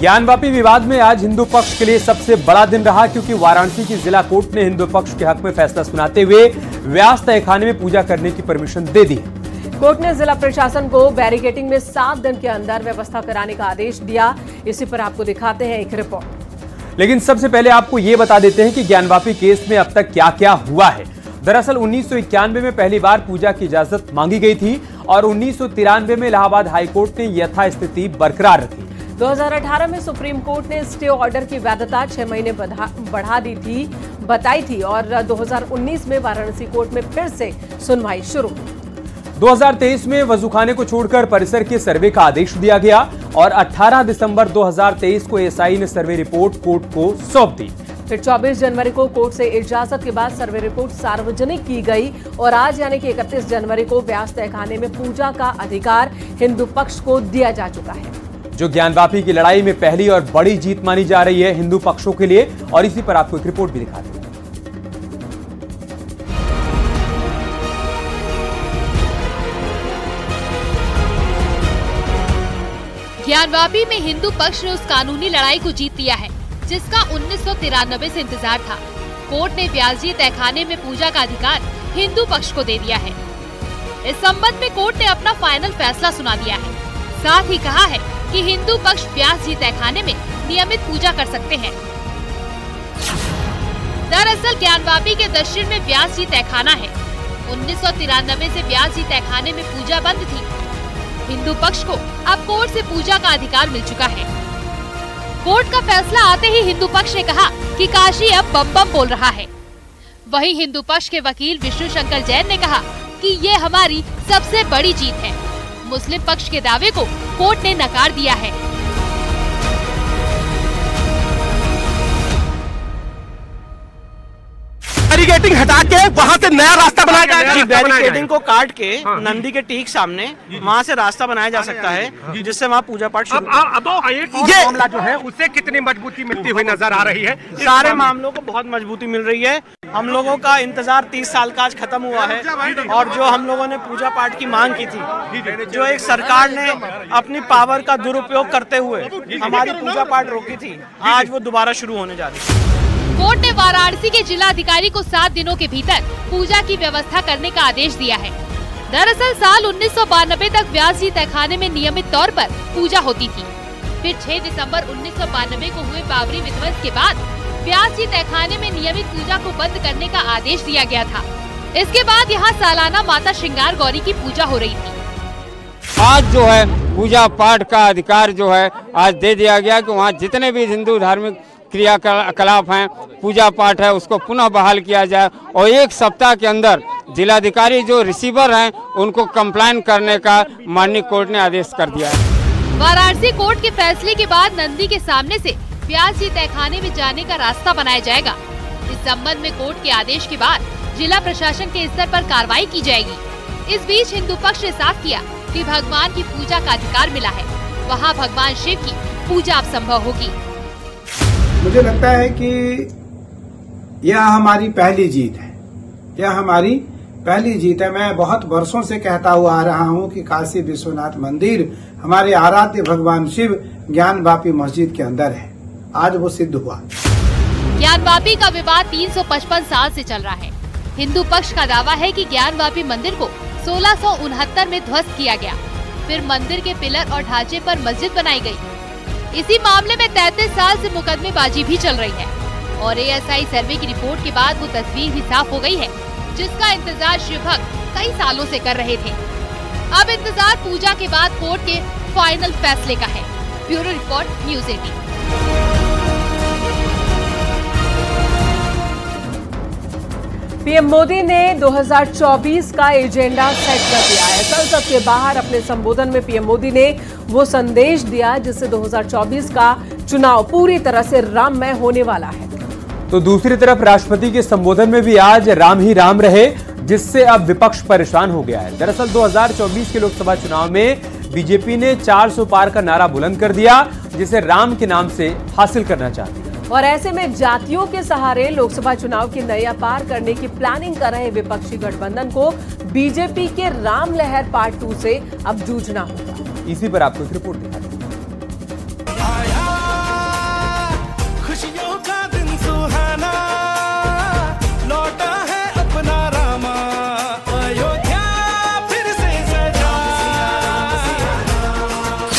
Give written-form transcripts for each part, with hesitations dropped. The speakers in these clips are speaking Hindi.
ज्ञानवापी विवाद में आज हिंदू पक्ष के लिए सबसे बड़ा दिन रहा, क्योंकि वाराणसी की जिला कोर्ट ने हिंदू पक्ष के हक में फैसला सुनाते हुए व्यास तहखाने में पूजा करने की परमिशन दे दी। कोर्ट ने जिला प्रशासन को बैरिकेडिंग में 7 दिन के अंदर व्यवस्था कराने का आदेश दिया। इसी पर आपको दिखाते हैं एक रिपोर्ट। लेकिन सबसे पहले आपको ये बता देते हैं कि ज्ञानवापी केस में अब तक क्या क्या हुआ है। दरअसल 1991 में पहली बार पूजा की इजाजत मांगी गई थी और 1993 में इलाहाबाद हाईकोर्ट ने यथास्थिति बरकरार रखी। 2018 में सुप्रीम कोर्ट ने स्टे ऑर्डर की वैधता 6 महीने बढ़ा दी थी बताई थी और 2019 में वाराणसी कोर्ट में फिर से सुनवाई शुरू। 2023 में वजूखाने को छोड़कर परिसर के सर्वे का आदेश दिया गया और 18 दिसंबर 2023 को एएसआई ने सर्वे रिपोर्ट कोर्ट को सौंप दी। फिर 24 जनवरी को कोर्ट से इजाजत के बाद सर्वे रिपोर्ट सार्वजनिक की गई और आज यानी कि 31 जनवरी को व्यास तहखाने में पूजा का अधिकार हिंदू पक्ष को दिया जा चुका है, जो ज्ञानवापी की लड़ाई में पहली और बड़ी जीत मानी जा रही है हिंदू पक्षों के लिए। और इसी पर आपको एक रिपोर्ट भी दिखाते हैं। ज्ञानवापी में हिंदू पक्ष ने उस कानूनी लड़ाई को जीत लिया है जिसका 1993 से इंतजार था। कोर्ट ने व्यासजी तहखाने में पूजा का अधिकार हिंदू पक्ष को दे दिया है। इस संबंध में कोर्ट ने अपना फाइनल फैसला सुना दिया है। साथ ही कहा है कि हिंदू पक्ष व्यासजी तहखाने में नियमित पूजा कर सकते हैं। दरअसल ज्ञानवापी के दक्षिण में व्यासजी तहखाना है। 1993 से व्यासजी तहखाने में पूजा बंद थी। हिंदू पक्ष को अब कोर्ट से पूजा का अधिकार मिल चुका है। कोर्ट का फैसला आते ही हिंदू पक्ष ने कहा कि काशी अब बम बम बोल रहा है। वहीं हिंदू पक्ष के वकील विष्णु शंकर जैन ने कहा कि ये हमारी सबसे बड़ी जीत है। मुस्लिम पक्ष के दावे को कोर्ट ने नकार दिया है। बैरिकेडिंग हटा के वहाँ से नया रास्ता बनाया जाएगा। बैरिकेडिंग को काट के नंदी के ठीक सामने वहाँ से रास्ता बनाया जा सकता है जिससे वहाँ पूजा पाठ शुरू। अब ये मामला जो है उससे कितनी मजबूती मिलती हुई नजर आ रही है? सारे मामलों को बहुत मजबूती मिल रही है। हम लोगों का इंतजार 30 साल का आज खत्म हुआ है और जो हम लोगों ने पूजा पाठ की मांग की थी, जो एक सरकार ने अपनी पावर का दुरुपयोग करते हुए हमारी पूजा पाठ रोकी थी, आज वो दोबारा शुरू होने जा रही है। कोर्ट ने वाराणसी के जिला अधिकारी को 7 दिनों के भीतर पूजा की व्यवस्था करने का आदेश दिया है। दरअसल साल 1992 तक व्यासजी तहखाने में नियमित तौर पर पूजा होती थी। फिर 6 दिसंबर 1992 को हुए बाबरी विध्वंस के बाद व्यासजी तहखाने में नियमित पूजा को बंद करने का आदेश दिया गया था। इसके बाद यहाँ सालाना माता श्रृंगार गौरी की पूजा हो रही थी। आज जो है पूजा पाठ का अधिकार जो है आज दे दिया गया कि वहाँ जितने भी हिंदू धार्मिक क्रियाकलाप हैं, पूजा पाठ है, उसको पुनः बहाल किया जाए और 1 सप्ताह के अंदर जिलाधिकारी जो रिसीवर हैं उनको कंप्लाइन करने का माननीय कोर्ट ने आदेश कर दिया है। वाराणसी कोर्ट के फैसले के बाद नंदी के सामने से व्यासजी तहखाने में जाने का रास्ता बनाया जाएगा। इस संबंध में कोर्ट के आदेश के बाद जिला प्रशासन के स्तर पर कार्रवाई की जाएगी। इस बीच हिंदू पक्ष ने साफ किया कि भगवान की पूजा का अधिकार मिला है, वहाँ भगवान शिव की पूजा अब संभव होगी। मुझे लगता है कि यह हमारी पहली जीत है। यह हमारी पहली जीत है। मैं बहुत वर्षों से कहता हुआ आ रहा हूं कि काशी विश्वनाथ मंदिर हमारे आराध्य भगवान शिव ज्ञानवापी मस्जिद के अंदर है। आज वो सिद्ध हुआ। ज्ञानवापी का विवाद 355 साल से चल रहा है। हिंदू पक्ष का दावा है कि ज्ञानवापी मंदिर को 1669 में ध्वस्त किया गया, फिर मंदिर के पिलर और ढांचे पर मस्जिद बनाई गई। इसी मामले में 33 साल से मुकदमेबाजी भी चल रही है और एएसआई सर्वे की रिपोर्ट के बाद वो तस्वीर भी साफ हो गई है जिसका इंतजार शिव भक्त कई सालों से कर रहे थे। अब इंतजार पूजा के बाद कोर्ट के फाइनल फैसले का है। Bureau report, news 18। PM Modi ने 2024 का एजेंडा सेट कर दिया है। संसद के बाहर अपने संबोधन में पीएम मोदी ने वो संदेश दिया जिससे 2024 का चुनाव पूरी तरह से राममय होने वाला है। तो दूसरी तरफ राष्ट्रपति के संबोधन में भी आज राम ही राम रहे, जिससे अब विपक्ष परेशान हो गया है। दरअसल 2024 के लोकसभा चुनाव में बीजेपी ने 400 पार का नारा बुलंद कर दिया, जिसे राम के नाम से हासिल करना चाहती है। और ऐसे में जातियों के सहारे लोकसभा चुनाव की नैया पार करने की प्लानिंग कर रहे विपक्षी गठबंधन को बीजेपी के राम लहर पार्ट 2 से अब जूझना होगा। इसी पर आपको एक रिपोर्ट दिखाते हैं।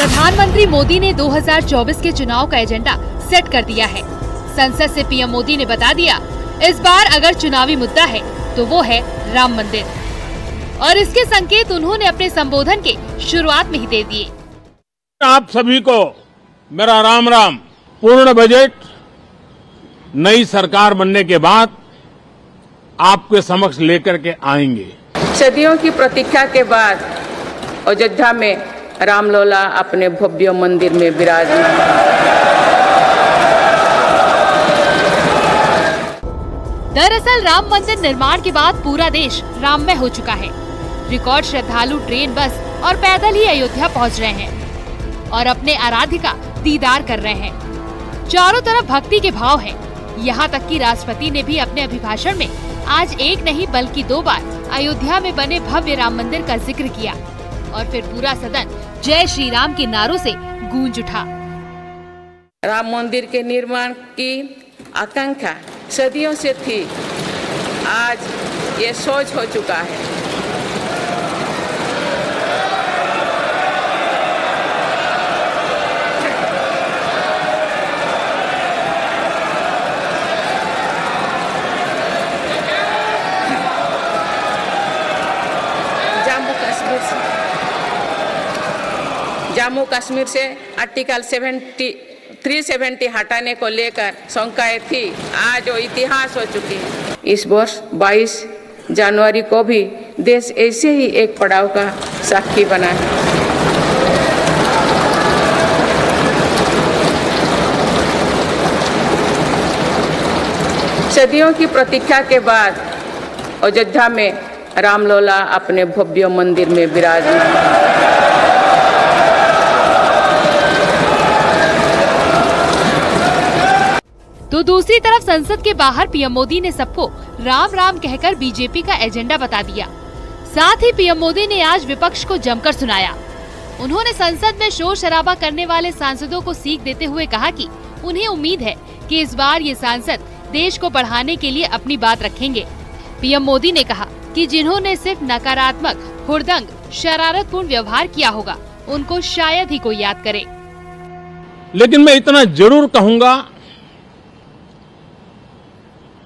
प्रधानमंत्री मोदी ने 2024 के चुनाव का एजेंडा सेट कर दिया है। संसद से पीएम मोदी ने बता दिया, इस बार अगर चुनावी मुद्दा है तो वो है राम मंदिर, और इसके संकेत उन्होंने अपने संबोधन के शुरुआत में ही दे दिए। आप सभी को मेरा राम राम। पूर्ण बजट नई सरकार बनने के बाद आपके समक्ष लेकर के आएंगे। सदियों की प्रतीक्षा के बाद अयोध्या में रामलला अपने भव्य मंदिर में विराजमान। दरअसल राम मंदिर निर्माण के बाद पूरा देश राममय हो चुका है। रिकॉर्ड श्रद्धालु ट्रेन, बस और पैदल ही अयोध्या पहुंच रहे हैं और अपने आराध्य का दीदार कर रहे हैं। चारों तरफ भक्ति के भाव हैं। यहाँ तक कि राष्ट्रपति ने भी अपने अभिभाषण में आज एक नहीं बल्कि 2 बार अयोध्या में बने भव्य राम मंदिर का जिक्र किया और फिर पूरा सदन जय श्री राम के नारों से गूंज उठा। राम मंदिर के निर्माण की आकांक्षा सदियों से थी, आज ये सोच हो चुका है। जम्मू कश्मीर से आर्टिकल 370 हटाने को लेकर शंकाएं थी, आज वो इतिहास हो चुकी है। इस वर्ष 22 जनवरी को भी देश ऐसे ही एक पड़ाव का साक्षी बना है। सदियों की प्रतीक्षा के बाद अयोध्या में रामलला अपने भव्य मंदिर में विराजमान। तो दूसरी तरफ संसद के बाहर पीएम मोदी ने सबको राम राम कहकर बीजेपी का एजेंडा बता दिया। साथ ही पीएम मोदी ने आज विपक्ष को जमकर सुनाया। उन्होंने संसद में शोर शराबा करने वाले सांसदों को सीख देते हुए कहा कि उन्हें उम्मीद है कि इस बार ये सांसद देश को बढ़ाने के लिए अपनी बात रखेंगे। पीएम मोदी ने कहा कि जिन्होंने सिर्फ नकारात्मक, हुड़दंग, शरारतपूर्ण व्यवहार किया होगा, उनको शायद ही कोई याद करे। लेकिन मैं इतना जरूर कहूंगा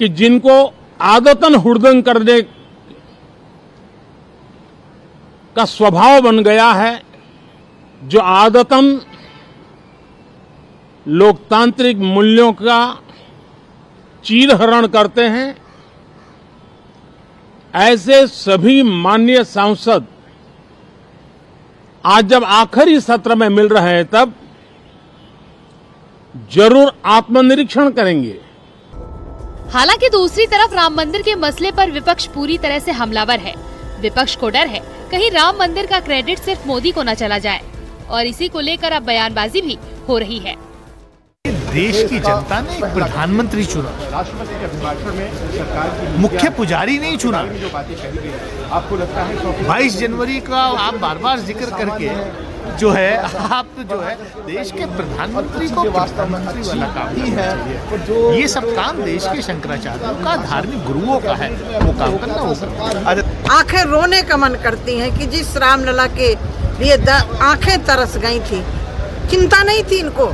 कि जिनको आदतन हुड़दंग करने का स्वभाव बन गया है, जो आदतन लोकतांत्रिक मूल्यों का चीरहरण करते हैं, ऐसे सभी माननीय सांसद आज जब आखिरी सत्र में मिल रहे हैं तब जरूर आत्मनिरीक्षण करेंगे। हालांकि दूसरी तरफ राम मंदिर के मसले पर विपक्ष पूरी तरह से हमलावर है। विपक्ष को डर है कहीं राम मंदिर का क्रेडिट सिर्फ मोदी को न चला जाए, और इसी को लेकर अब बयानबाजी भी हो रही है। देश की जनता ने एक प्रधानमंत्री चुना, राष्ट्रपति के अभिभाषण में सरकार की मुख्य पुजारी नहीं चुना। आपको लगता है 22 जनवरी का आप बार बार जिक्र करके जो है आप जो है देश के प्रधानमंत्री को प्रधानमंत्री वाला काम ही है। ये सब काम देश के शंकराचार्यों का, धार्मिक गुरुओं का है, वो काम करना वो करना। आंखें रोने का मन करती हैं कि जिस रामलला के लिए आंखें तरस गई थी। चिंता नहीं थी इनको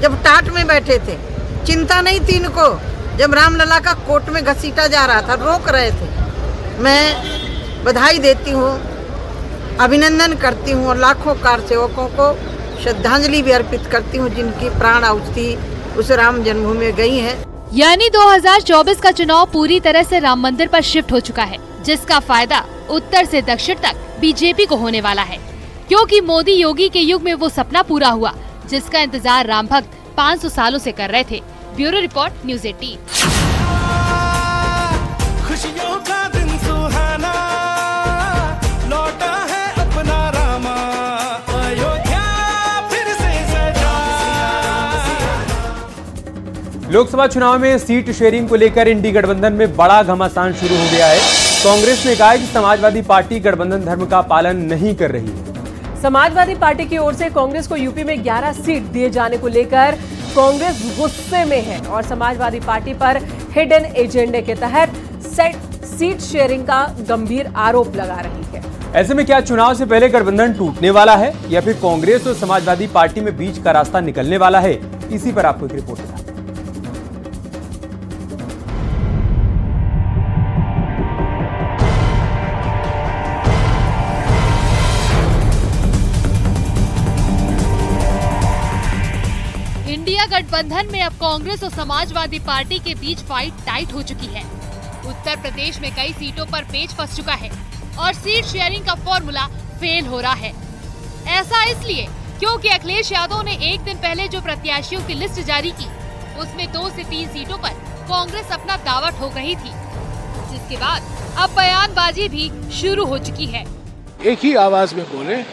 जब टाट में बैठे थे, चिंता नहीं थी इनको जब रामलला का कोर्ट में घसीटा जा रहा था, रोक रहे थे। मैं बधाई देती हूँ, अभिनंदन करती हूँ और लाखों कार सेवकों को श्रद्धांजलि भी अर्पित करती हूँ जिनकी प्राण आहुति उस राम जन्मभूमि में गई है। यानी 2024 का चुनाव पूरी तरह से राम मंदिर पर शिफ्ट हो चुका है, जिसका फायदा उत्तर से दक्षिण तक बीजेपी को होने वाला है, क्योंकि मोदी योगी के युग में वो सपना पूरा हुआ जिसका इंतजार राम भक्त 500 सालों से कर रहे थे। Bureau report, news 18। खुशियों का दिन सुहाना लौटा है अपना रामा, अयोध्या फिर से सजा। लोकसभा चुनाव में सीट शेयरिंग को लेकर इंडी गठबंधन में बड़ा घमासान शुरू हो गया है। कांग्रेस ने कहा है कि समाजवादी पार्टी गठबंधन धर्म का पालन नहीं कर रही है। समाजवादी पार्टी की ओर से कांग्रेस को यूपी में 11 सीट दिए जाने को लेकर कांग्रेस गुस्से में है और समाजवादी पार्टी पर हिडन एजेंडे के तहत सीट शेयरिंग का गंभीर आरोप लगा रही है। ऐसे में क्या चुनाव से पहले गठबंधन टूटने वाला है या फिर कांग्रेस और समाजवादी पार्टी में बीच का रास्ता निकलने वाला है? इसी पर आपको एक रिपोर्ट है। इंडिया गठबंधन में अब कांग्रेस और समाजवादी पार्टी के बीच फाइट टाइट हो चुकी है। उत्तर प्रदेश में कई सीटों पर पेच फंस चुका है और सीट शेयरिंग का फॉर्मूला फेल हो रहा है। ऐसा इसलिए क्योंकि अखिलेश यादव ने एक दिन पहले जो प्रत्याशियों की लिस्ट जारी की, उसमें 2 से 3 सीटों पर कांग्रेस अपना दावा ठोक रही थी, जिसके बाद अब बयानबाजी भी शुरू हो चुकी है। एक ही आवाज में बोले,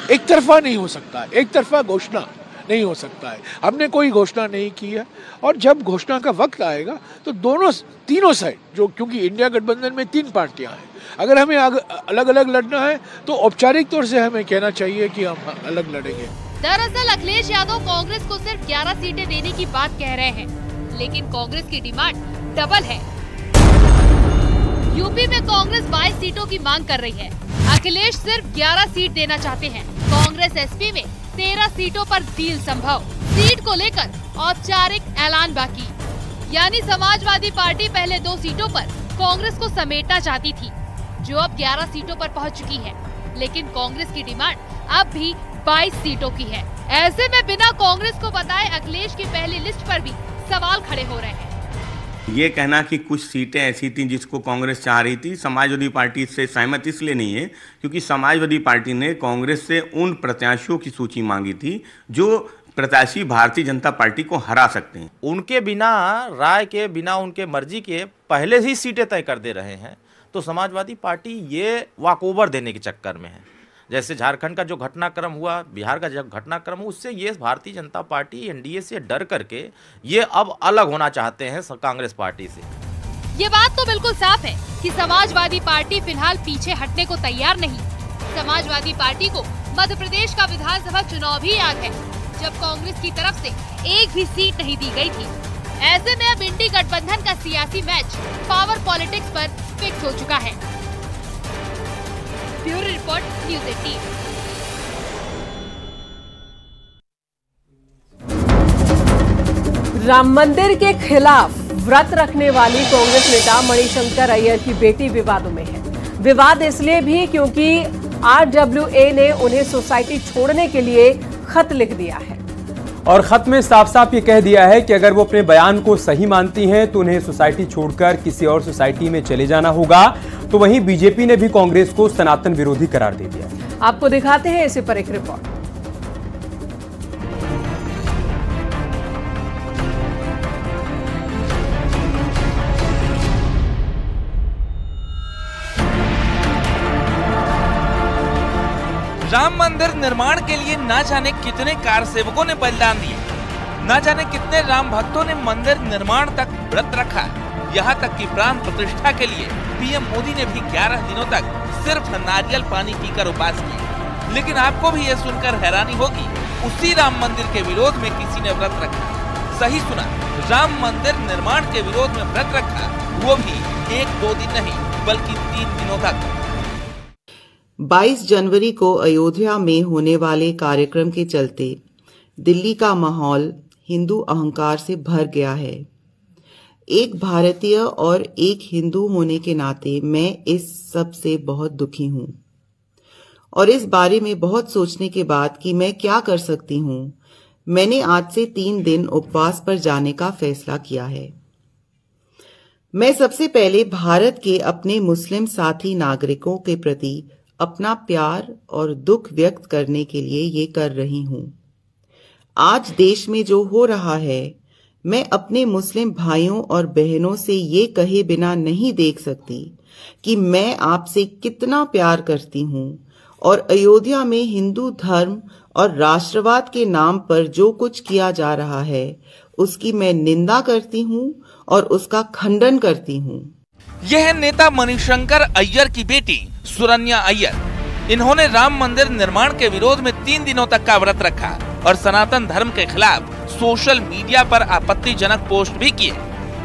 एक तरफा नहीं हो सकता, एक तरफा घोषणा नहीं हो सकता है। हमने कोई घोषणा नहीं की है और जब घोषणा का वक्त आएगा तो तीनों साइड जो, क्योंकि इंडिया गठबंधन में 3 पार्टियां हैं, अगर हमें अलग अलग लड़ना है तो औपचारिक तौर से हमें कहना चाहिए कि हम अलग लड़ेंगे। दरअसल अखिलेश यादव कांग्रेस को सिर्फ 11 सीटें देने की बात कह रहे हैं, लेकिन कांग्रेस की डिमांड डबल है। यूपी में कांग्रेस 22 सीटों की मांग कर रही है, अखिलेश सिर्फ 11 सीट देना चाहते हैं। कांग्रेस एसपी में 13 सीटों पर डील संभव, सीट को लेकर औपचारिक ऐलान बाकी। यानी समाजवादी पार्टी पहले 2 सीटों पर कांग्रेस को समेटना चाहती थी, जो अब 11 सीटों पर पहुंच चुकी है, लेकिन कांग्रेस की डिमांड अब भी 22 सीटों की है। ऐसे में बिना कांग्रेस को बताए अखिलेश की पहली लिस्ट पर भी सवाल खड़े हो रहे हैं। ये कहना कि कुछ सीटें ऐसी थी जिसको कांग्रेस चाह रही थी, समाजवादी पार्टी से सहमत इसलिए नहीं है क्योंकि समाजवादी पार्टी ने कांग्रेस से उन प्रत्याशियों की सूची मांगी थी जो प्रत्याशी भारतीय जनता पार्टी को हरा सकते हैं। उनके बिना राय के, बिना उनके मर्जी के पहले ही सीटें तय कर दे रहे हैं, तो समाजवादी पार्टी ये वॉकओवर देने के चक्कर में है। जैसे झारखंड का जो घटनाक्रम हुआ, बिहार का जो घटनाक्रम हुआ, उससे ये भारतीय जनता पार्टी एनडीए से डर करके ये अब अलग होना चाहते हैं कांग्रेस पार्टी से। ये बात तो बिल्कुल साफ है कि समाजवादी पार्टी फिलहाल पीछे हटने को तैयार नहीं। समाजवादी पार्टी को मध्य प्रदेश का विधानसभा चुनाव भी याद है, जब कांग्रेस की तरफ से एक भी सीट नहीं दी गई थी। ऐसे में अब इंडी गठबंधन का सियासी मैच पावर पॉलिटिक्स पर फिक्स हो चुका है। Bureau report, news 18। राम मंदिर के खिलाफ व्रत रखने वाली कांग्रेस नेता मणिशंकर अय्यर की बेटी विवादों में है। विवाद इसलिए भी क्योंकि RWA ने उन्हें सोसाइटी छोड़ने के लिए खत लिख दिया है और खत में साफ साफ ये कह दिया है कि अगर वो अपने बयान को सही मानती हैं तो उन्हें सोसाइटी छोड़कर किसी और सोसाइटी में चले जाना होगा। तो वहीं बीजेपी ने भी कांग्रेस को सनातन विरोधी करार दे दिया है। आपको दिखाते हैं इसी पर एक रिपोर्ट। राम मंदिर निर्माण के लिए न जाने कितने कार सेवकों ने बलिदान दिए, न जाने कितने राम भक्तों ने मंदिर निर्माण तक व्रत रखा। यहाँ तक कि प्राण प्रतिष्ठा के लिए पीएम मोदी ने भी 11 दिनों तक सिर्फ नारियल पानी पीकर उपवास किया। लेकिन आपको भी ये सुनकर हैरानी होगी, उसी राम मंदिर के विरोध में किसी ने व्रत रखा। सही सुना, राम मंदिर निर्माण के विरोध में व्रत रखा, वो भी 1-2 दिन नहीं बल्कि 3 दिनों तक। 22 जनवरी को अयोध्या में होने वाले कार्यक्रम के चलते दिल्ली का माहौल हिंदू अहंकार से भर गया है। एक भारतीय और एक हिंदू होने के नाते मैं इस सब से बहुत दुखी हूं और इस बारे में बहुत सोचने के बाद कि मैं क्या कर सकती हूं, मैंने आज से 3 दिन उपवास पर जाने का फैसला किया है। मैं सबसे पहले भारत के अपने मुस्लिम साथी नागरिकों के प्रति अपना प्यार और दुख व्यक्त करने के लिए ये कर रही हूं। आज देश में जो हो रहा है, मैं अपने मुस्लिम भाइयों और बहनों से ये कहे बिना नहीं देख सकती कि मैं आपसे कितना प्यार करती हूं और अयोध्या में हिंदू धर्म और राष्ट्रवाद के नाम पर जो कुछ किया जा रहा है, उसकी मैं निंदा करती हूं और उसका खंडन करती हूं। यह है नेता मणिशंकर अय्यर की बेटी सुरन्या अय्यर। इन्होंने राम मंदिर निर्माण के विरोध में 3 दिनों तक का व्रत रखा और सनातन धर्म के खिलाफ सोशल मीडिया पर आपत्तिजनक पोस्ट भी किए।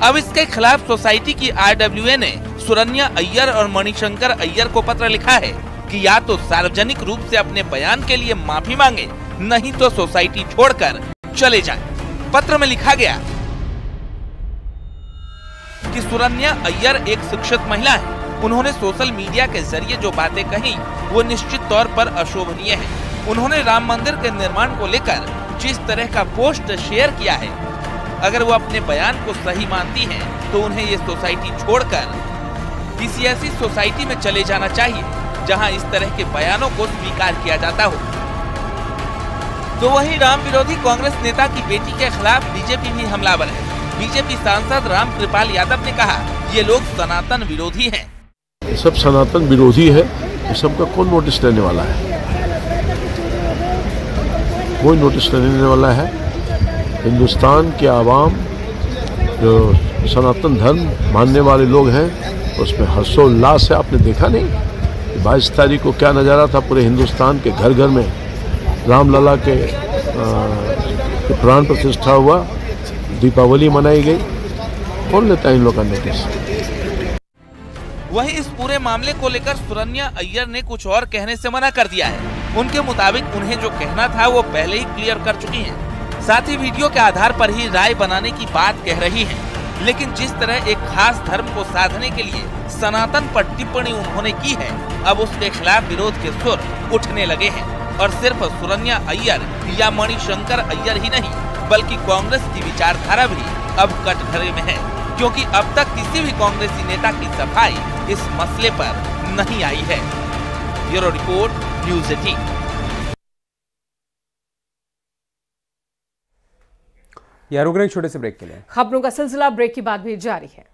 अब इसके खिलाफ सोसाइटी की RWA ने सुरन्या अय्यर और मणिशंकर अय्यर को पत्र लिखा है कि या तो सार्वजनिक रूप से अपने बयान के लिए माफी मांगे, नहीं तो सोसाइटी छोड़कर चले जाएं। पत्र में लिखा गया कि सुरन्या अय्यर एक शिक्षित महिला है। उन्होंने सोशल मीडिया के जरिए जो बातें कही वो निश्चित तौर पर अशोभनीय है। उन्होंने राम मंदिर के निर्माण को लेकर जिस तरह का पोस्ट शेयर किया है, अगर वो अपने बयान को सही मानती हैं, तो उन्हें ये सोसाइटी छोड़कर किसी ऐसी सोसाइटी में चले जाना चाहिए जहां इस तरह के बयानों को स्वीकार किया जाता हो। तो वहीं राम विरोधी कांग्रेस नेता की बेटी के खिलाफ बीजेपी भी हमलावर है। बीजेपी सांसद राम कृपाल यादव ने कहा, ये लोग सनातन विरोधी हैं। सब सनातन विरोधी है, सबका कौन नोटिस लेने वाला है? कोई नोटिस लेने वाला है? हिंदुस्तान के आवाम जो सनातन धर्म मानने वाले लोग हैं, उसमें हर्षोल्लास है। आपने देखा नहीं 22 तारीख को क्या नज़ारा था? पूरे हिंदुस्तान के घर घर में रामलला के प्राण प्रतिष्ठा हुआ, दीपावली मनाई गई। कौन लेता है इन लोगों का नोटिस? वहीं इस पूरे मामले को लेकर सुरन्या अय्यर ने कुछ और कहने से मना कर दिया है। उनके मुताबिक उन्हें जो कहना था वो पहले ही क्लियर कर चुकी हैं। साथ ही वीडियो के आधार पर ही राय बनाने की बात कह रही हैं। लेकिन जिस तरह एक खास धर्म को साधने के लिए सनातन पर टिप्पणी उन्होंने की है, अब उसके खिलाफ विरोध के सुर उठने लगे हैं। और सिर्फ सुरन्या अय्यर या मणिशंकर अय्यर ही नहीं, बल्कि कांग्रेस की विचारधारा भी अब कटघरे में है, क्योंकि अब तक किसी भी कांग्रेसी नेता की सफाई इस मसले पर नहीं आई है। Bureau report, news 18। यार रुक रहे छोटे से ब्रेक के लिए। खबरों का सिलसिला ब्रेक के बाद भी जारी है।